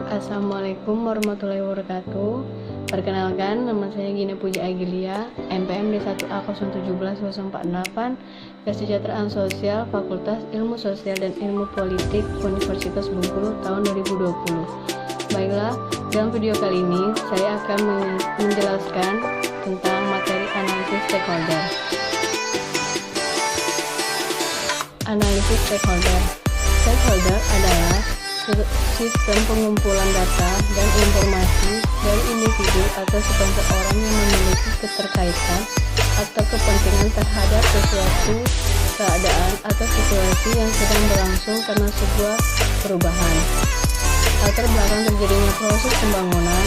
Assalamualaikum warahmatullahi wabarakatuh. Perkenalkan, nama saya Gina Puji Agilia, MPM D1A017048, Kesejahteraan Sosial, Fakultas Ilmu Sosial dan Ilmu Politik, Universitas Bengkulu, tahun 2020. Baiklah, dalam video kali ini saya akan menjelaskan tentang materi analisis stakeholder. Analisis stakeholder. Stakeholder adalah sistem pengumpulan data dan informasi dari individu atau sekelompok orang yang memiliki keterkaitan atau kepentingan terhadap sesuatu keadaan atau situasi yang sedang berlangsung karena sebuah perubahan. Latar belakang terjadinya proses pembangunan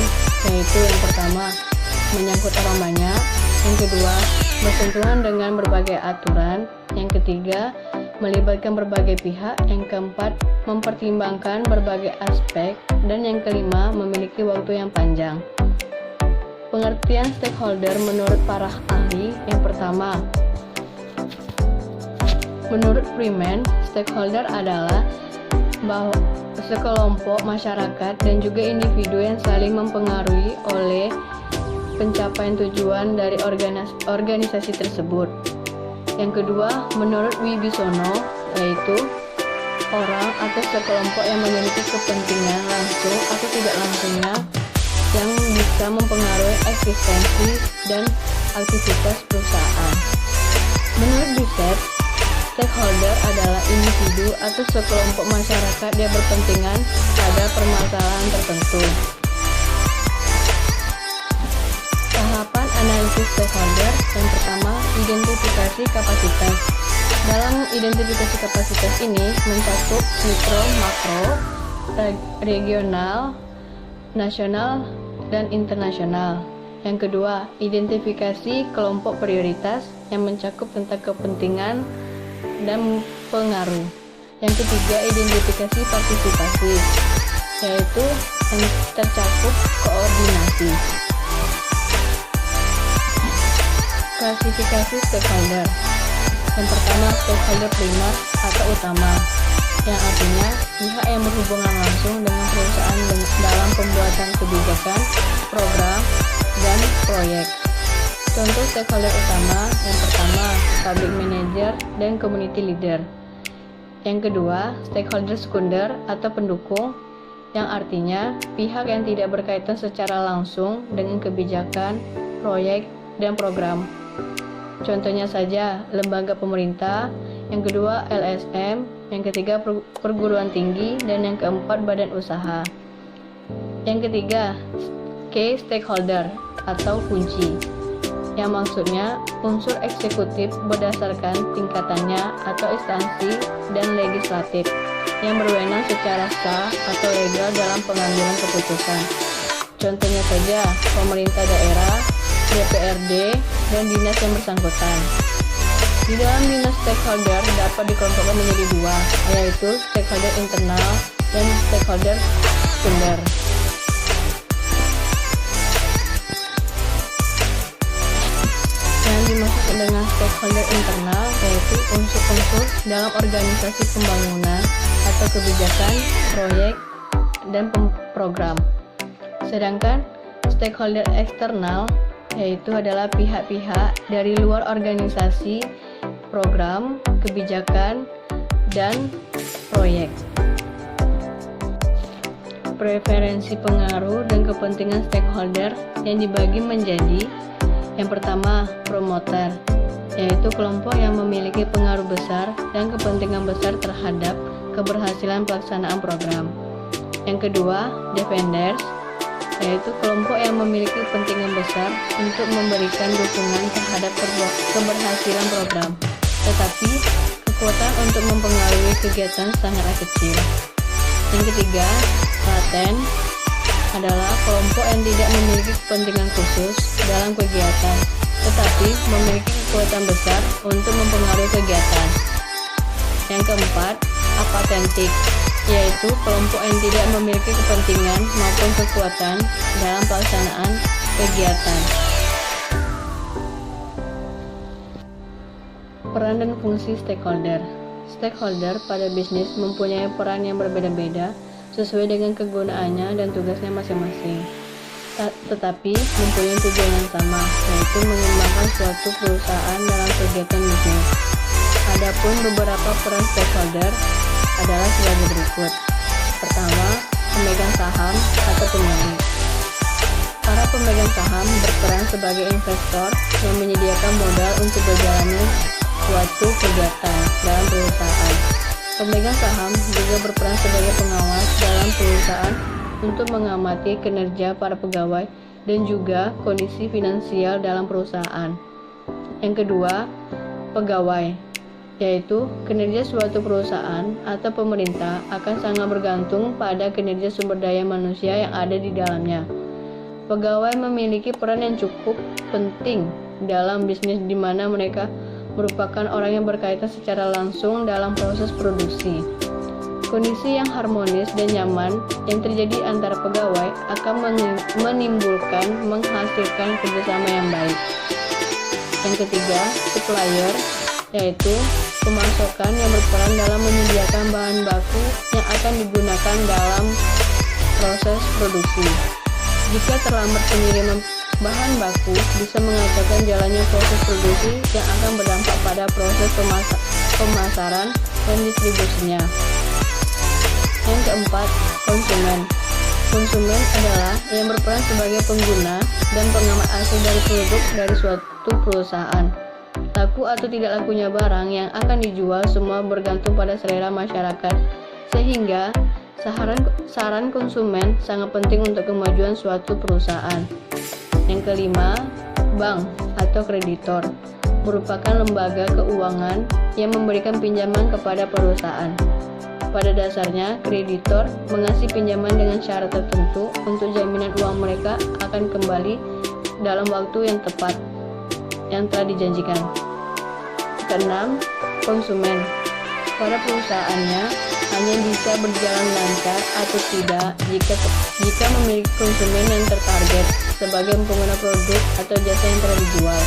yaitu yang pertama, menyangkut orang banyak, yang kedua, bersentuhan dengan berbagai aturan, yang ketiga, melibatkan berbagai pihak, yang keempat, mempertimbangkan berbagai aspek, dan yang kelima, memiliki waktu yang panjang. Pengertian stakeholder menurut para ahli, yang pertama, menurut Freeman, stakeholder adalah bahwa sekelompok masyarakat dan juga individu yang saling mempengaruhi oleh pencapaian tujuan dari organisasi tersebut. Yang kedua, menurut Wibisono, yaitu orang atau sekelompok yang memiliki kepentingan langsung atau tidak langsungnya yang bisa mempengaruhi eksistensi dan aktivitas perusahaan. Menurut Bissett, stakeholder adalah individu atau sekelompok masyarakat yang berkepentingan pada permasalahan tertentu. Tahapan analisis stakeholder. Yang pertama, identifikasi kapasitas. Dalam identifikasi kapasitas ini mencakup mikro, makro, regional, nasional, dan internasional. Yang kedua, identifikasi kelompok prioritas yang mencakup tentang kepentingan dan pengaruh. Yang ketiga, identifikasi partisipasi, yaitu yang tercakup koordinasi. Klasifikasi stakeholder. Yang pertama, stakeholder primer atau utama, yang artinya pihak yang berhubungan langsung dengan perusahaan dalam pembuatan kebijakan, program, dan proyek. Contoh stakeholder utama, yang pertama, public manager dan community leader. Yang kedua, stakeholder sekunder atau pendukung, yang artinya pihak yang tidak berkaitan secara langsung dengan kebijakan, proyek, dan program. Contohnya saja, lembaga pemerintah, yang kedua LSM, yang ketiga perguruan tinggi, dan yang keempat badan usaha. Yang ketiga, key stakeholder atau kunci, yang maksudnya unsur eksekutif berdasarkan tingkatannya atau instansi dan legislatif yang berwenang secara sah atau legal dalam pengambilan keputusan. Contohnya saja, pemerintah daerah, DPRD, dan dinas yang bersangkutan. Di dalam dinas stakeholder dapat dikelompokkan menjadi dua, yaitu stakeholder internal dan stakeholder sekunder. Yang dimaksud dengan stakeholder internal yaitu unsur-unsur dalam organisasi pembangunan atau kebijakan, proyek, dan program. Sedangkan stakeholder eksternal yaitu adalah pihak-pihak dari luar organisasi, program, kebijakan, dan proyek. Preferensi pengaruh dan kepentingan stakeholder yang dibagi menjadi yang pertama, promoter, yaitu kelompok yang memiliki pengaruh besar dan kepentingan besar terhadap keberhasilan pelaksanaan program. Yang kedua, defenders, yaitu kelompok yang memiliki kepentingan besar untuk memberikan dukungan terhadap keberhasilan program, tetapi kekuatan untuk mempengaruhi kegiatan sangatlah kecil. Yang ketiga, laten, adalah kelompok yang tidak memiliki kepentingan khusus dalam kegiatan, tetapi memiliki kekuatan besar untuk mempengaruhi kegiatan. Yang keempat, apatentik, yaitu kelompok yang tidak memiliki kepentingan maupun kekuatan dalam pelaksanaan kegiatan. Peran dan fungsi stakeholder. Stakeholder pada bisnis mempunyai peran yang berbeda-beda sesuai dengan kegunaannya dan tugasnya masing-masing, tetapi mempunyai tujuan yang sama, yaitu mengembangkan suatu perusahaan dalam kegiatan bisnis. Adapun beberapa peran stakeholder adalah sebagai berikut. Pertama, pemegang saham atau pemilik. Para pemegang saham berperan sebagai investor yang menyediakan modal untuk berjalannya suatu kegiatan dalam perusahaan. Pemegang saham juga berperan sebagai pengawas dalam perusahaan untuk mengamati kinerja para pegawai dan juga kondisi finansial dalam perusahaan. Yang kedua, pegawai, yaitu kinerja suatu perusahaan atau pemerintah akan sangat bergantung pada kinerja sumber daya manusia yang ada di dalamnya. Pegawai memiliki peran yang cukup penting dalam bisnis di mana mereka merupakan orang yang berkaitan secara langsung dalam proses produksi. Kondisi yang harmonis dan nyaman yang terjadi antara pegawai akan menghasilkan kerjasama yang baik. Yang ketiga, supplier, yaitu pemasokan yang berperan dalam menyediakan bahan baku yang akan digunakan dalam proses produksi. Jika terlambat pengiriman bahan baku, bisa mengacaukan jalannya proses produksi yang akan berdampak pada proses pemasaran dan distribusinya. Yang keempat, konsumen. Konsumen adalah yang berperan sebagai pengguna dan pengamat asli dari produk dari suatu perusahaan. Laku atau tidak lakunya barang yang akan dijual semua bergantung pada selera masyarakat, sehingga saran konsumen sangat penting untuk kemajuan suatu perusahaan. Yang kelima, bank atau kreditor merupakan lembaga keuangan yang memberikan pinjaman kepada perusahaan. Pada dasarnya, kreditor mengasih pinjaman dengan syarat tertentu untuk jaminan uang mereka akan kembali dalam waktu yang tepat yang telah dijanjikan. Keenam, konsumen. Pada perusahaannya hanya bisa berjalan lancar atau tidak jika memiliki konsumen yang tertarget sebagai pengguna produk atau jasa yang telah dijual.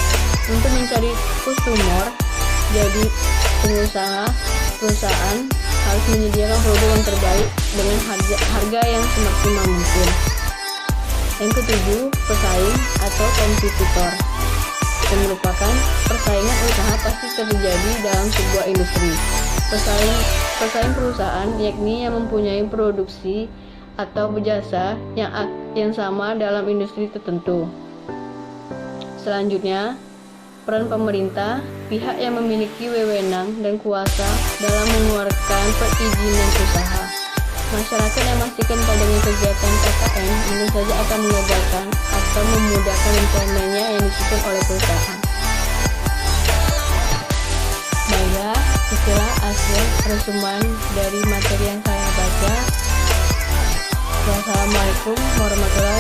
Untuk mencari customer, jadi perusahaan harus menyediakan produk yang terbaik dengan harga yang semaksimal mungkin. Yang ketujuh, pesaing atau kompetitor, yang merupakan persaingan usaha pasti terjadi dalam sebuah industri. Pesaing perusahaan yakni yang mempunyai produksi atau jasa yang sama dalam industri tertentu. Selanjutnya, peran pemerintah, pihak yang memiliki wewenang dan kuasa dalam mengeluarkan perizinan usaha. Masyarakat yang masih kental dengan kegiatan KKN mungkin saja akan mengagalkan atau memudahkan rencananya yang disusun oleh perusahaan. Baiklah, itulah hasil resumen dari materi yang saya baca. Wassalamualaikum warahmatullahi wabarakatuh.